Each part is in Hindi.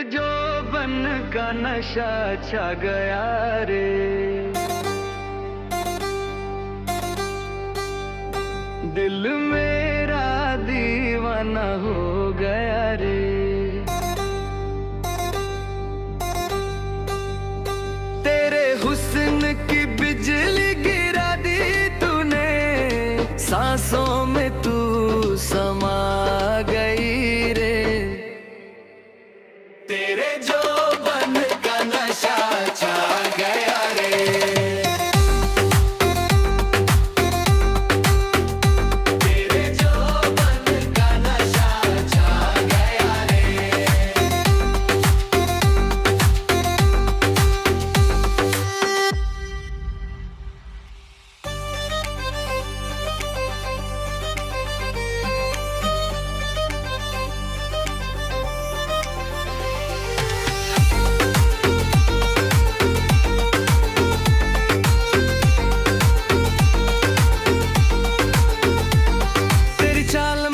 जोबन का नशा छा गया रे, दिल मेरा दीवाना हो गया रे। तेरे हुस्न की बिजली गिरा दी तूने, सांसों में तू समा गई रे। तेरे जोबन का नशा छा गया रे। तेरे जोबन का नशा छा गया रे।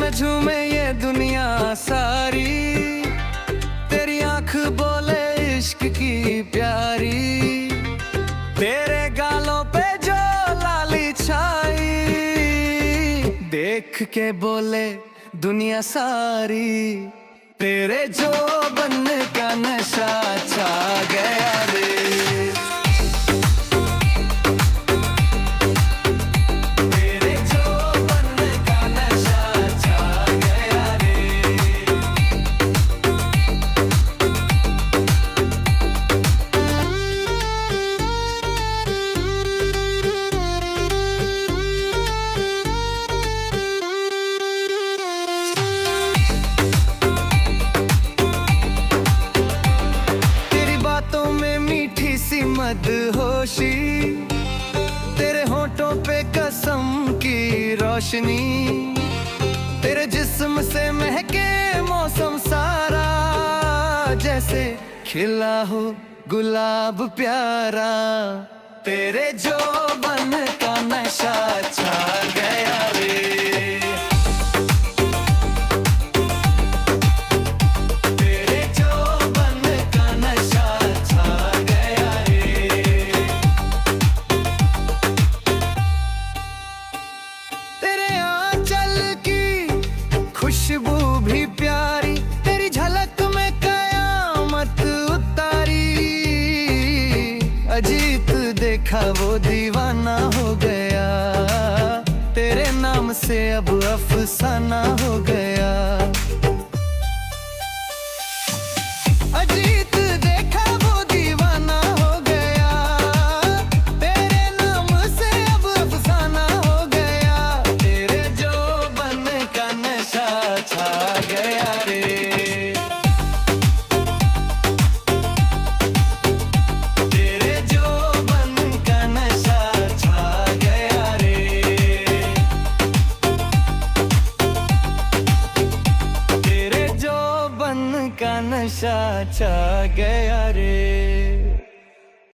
झूमे ये दुनिया सारी, तेरी आंख बोले इश्क की प्यारी। तेरे गालों पे जो लाली छाई, देख के बोले दुनिया सारी। तेरे जोबन का नशा छा गया रे। सी मदहोशी, तेरे होठों पे कसम की रोशनी। तेरे जिस्म से महके मौसम सारा, जैसे खिला हो गुलाब प्यारा। तेरे जोबन का नशा छा गया रे। खुशबू भी प्यारी, तेरी झलक में कयामत उतारी। अजीत देखा वो दीवाना हो गया, तेरे नाम से अब अफसाना हो गया। अजीत देखा वो दीवाना हो गया, तेरे नाम से अब अफसाना हो गया। तेरे जोबन का नशा छा गया रे। तेरे जोबन का नशा छा गया रे। तेरे जोबन का नशा छा गया रे।